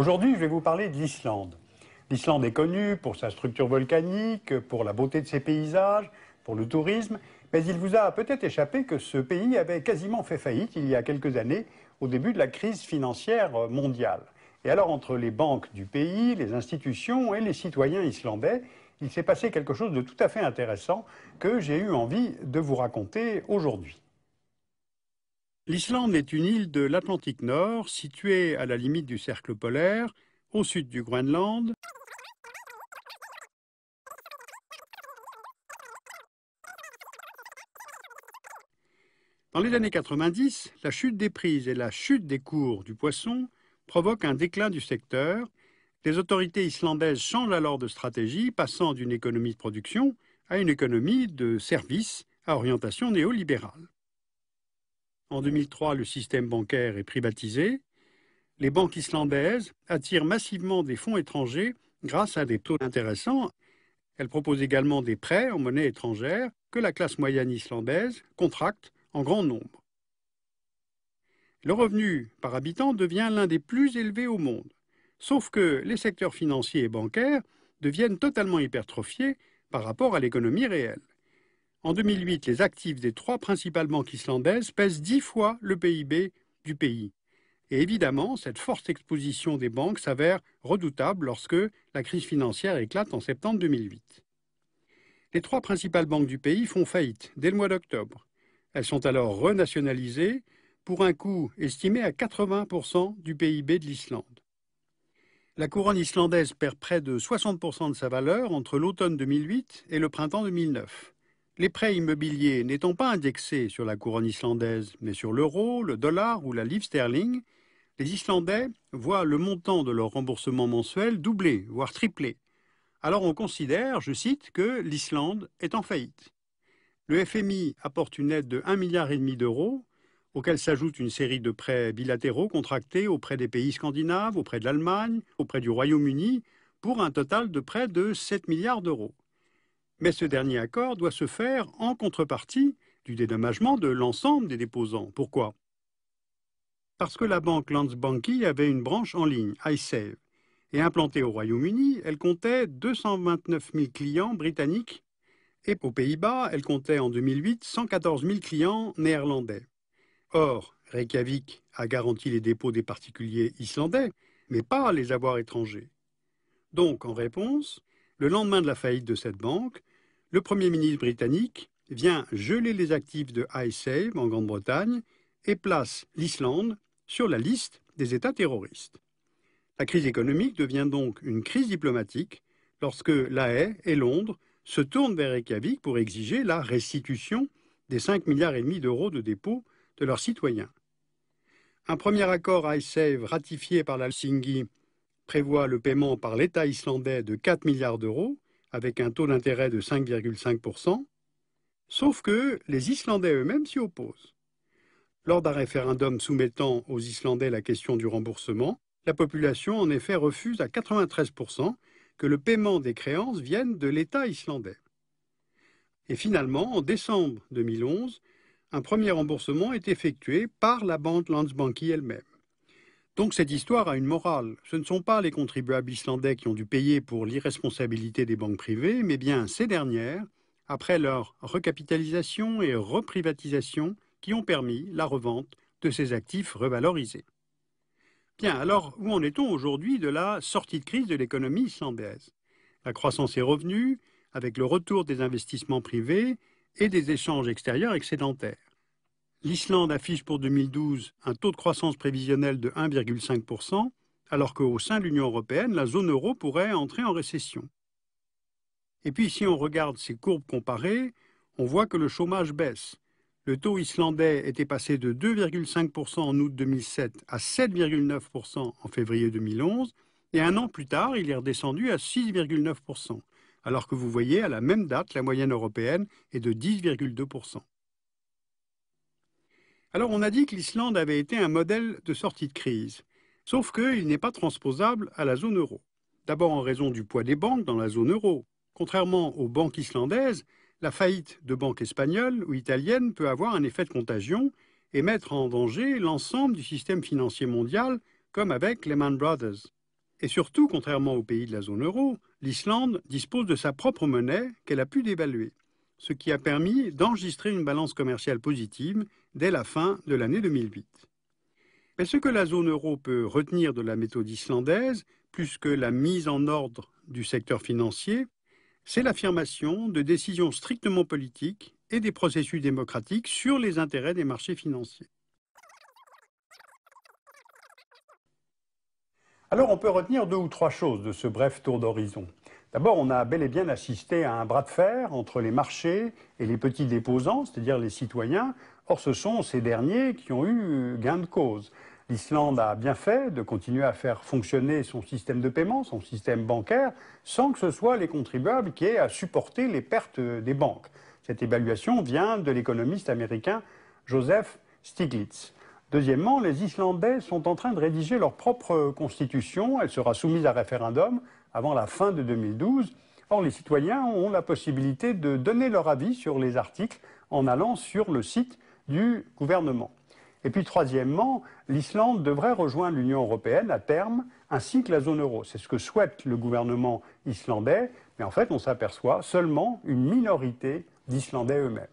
Aujourd'hui, je vais vous parler de l'Islande. L'Islande est connue pour sa structure volcanique, pour la beauté de ses paysages, pour le tourisme, mais il vous a peut-être échappé que ce pays avait quasiment fait faillite il y a quelques années, au début de la crise financière mondiale. Et alors, entre les banques du pays, les institutions et les citoyens islandais, il s'est passé quelque chose de tout à fait intéressant que j'ai eu envie de vous raconter aujourd'hui. L'Islande est une île de l'Atlantique Nord, située à la limite du cercle polaire, au sud du Groenland. Dans les années 90, la chute des prix et la chute des cours du poisson provoquent un déclin du secteur. Les autorités islandaises changent alors de stratégie, passant d'une économie de production à une économie de services à orientation néolibérale. En 2003, le système bancaire est privatisé. Les banques islandaises attirent massivement des fonds étrangers grâce à des taux intéressants. Elles proposent également des prêts en monnaie étrangère que la classe moyenne islandaise contracte en grand nombre. Le revenu par habitant devient l'un des plus élevés au monde, sauf que les secteurs financiers et bancaires deviennent totalement hypertrophiés par rapport à l'économie réelle. En 2008, les actifs des 3 principales banques islandaises pèsent 10 fois le PIB du pays. Et évidemment, cette forte exposition des banques s'avère redoutable lorsque la crise financière éclate en septembre 2008. Les 3 principales banques du pays font faillite dès le mois d'octobre. Elles sont alors renationalisées pour un coût estimé à 80% du PIB de l'Islande. La couronne islandaise perd près de 60% de sa valeur entre l'automne 2008 et le printemps 2009. Les prêts immobiliers n'étant pas indexés sur la couronne islandaise, mais sur l'euro, le dollar ou la livre sterling, les Islandais voient le montant de leur remboursement mensuel doubler, voire tripler. Alors on considère, je cite, que l'Islande est en faillite. Le FMI apporte une aide de 1,5 milliard d'euros, auquel s'ajoute une série de prêts bilatéraux contractés auprès des pays scandinaves, auprès de l'Allemagne, auprès du Royaume-Uni, pour un total de près de 7 milliards d'euros. Mais ce dernier accord doit se faire en contrepartie du dédommagement de l'ensemble des déposants. Pourquoi ? Parce que la banque Landsbanki avait une branche en ligne, iSave, et implantée au Royaume-Uni, elle comptait 229 000 clients britanniques, et aux Pays-Bas, elle comptait en 2008 114 000 clients néerlandais. Or, Reykjavik a garanti les dépôts des particuliers islandais, mais pas les avoirs étrangers. Donc, en réponse, le lendemain de la faillite de cette banque, le Premier ministre britannique vient geler les actifs de iSave en Grande-Bretagne et place l'Islande sur la liste des États terroristes. La crise économique devient donc une crise diplomatique lorsque La Haye et Londres se tournent vers Reykjavik pour exiger la restitution des 5,5 milliards d'euros de dépôts de leurs citoyens. Un premier accord iSave ratifié par l'Helsinki prévoit le paiement par l'État islandais de 4 milliards d'euros avec un taux d'intérêt de 5,5%, sauf que les Islandais eux-mêmes s'y opposent. Lors d'un référendum soumettant aux Islandais la question du remboursement, la population en effet refuse à 93% que le paiement des créances vienne de l'État islandais. Et finalement, en décembre 2011, un premier remboursement est effectué par la banque Landsbanki elle-même. Donc cette histoire a une morale. Ce ne sont pas les contribuables islandais qui ont dû payer pour l'irresponsabilité des banques privées, mais bien ces dernières, après leur recapitalisation et reprivatisation, qui ont permis la revente de ces actifs revalorisés. Bien, alors où en est-on aujourd'hui de la sortie de crise de l'économie islandaise ? La croissance est revenue, avec le retour des investissements privés et des échanges extérieurs excédentaires. L'Islande affiche pour 2012 un taux de croissance prévisionnel de 1,5%, alors qu'au sein de l'Union européenne, la zone euro pourrait entrer en récession. Et puis si on regarde ces courbes comparées, on voit que le chômage baisse. Le taux islandais était passé de 2,5% en août 2007 à 7,9% en février 2011, et un an plus tard, il est redescendu à 6,9%, alors que vous voyez, à la même date, la moyenne européenne est de 10,2%. Alors on a dit que l'Islande avait été un modèle de sortie de crise, sauf qu'il n'est pas transposable à la zone euro. D'abord en raison du poids des banques dans la zone euro. Contrairement aux banques islandaises, la faillite de banques espagnoles ou italiennes peut avoir un effet de contagion et mettre en danger l'ensemble du système financier mondial, comme avec Lehman Brothers. Et surtout, contrairement aux pays de la zone euro, l'Islande dispose de sa propre monnaie qu'elle a pu dévaluer, ce qui a permis d'enregistrer une balance commerciale positive dès la fin de l'année 2008. Mais ce que la zone euro peut retenir de la méthode islandaise, plus que la mise en ordre du secteur financier, c'est l'affirmation de décisions strictement politiques et des processus démocratiques sur les intérêts des marchés financiers. Alors on peut retenir 2 ou 3 choses de ce bref tour d'horizon. D'abord, on a bel et bien assisté à un bras de fer entre les marchés et les petits déposants, c'est-à-dire les citoyens. Or, ce sont ces derniers qui ont eu gain de cause. L'Islande a bien fait de continuer à faire fonctionner son système de paiement, son système bancaire, sans que ce soit les contribuables qui aient à supporter les pertes des banques. Cette évaluation vient de l'économiste américain Joseph Stiglitz. Deuxièmement, les Islandais sont en train de rédiger leur propre constitution. Elle sera soumise à référendum avant la fin de 2012. Or, les citoyens ont la possibilité de donner leur avis sur les articles en allant sur le site du gouvernement. Et puis, troisièmement, l'Islande devrait rejoindre l'Union européenne à terme, ainsi que la zone euro. C'est ce que souhaite le gouvernement islandais, mais en fait, on s'aperçoit seulement une minorité d'Islandais eux-mêmes.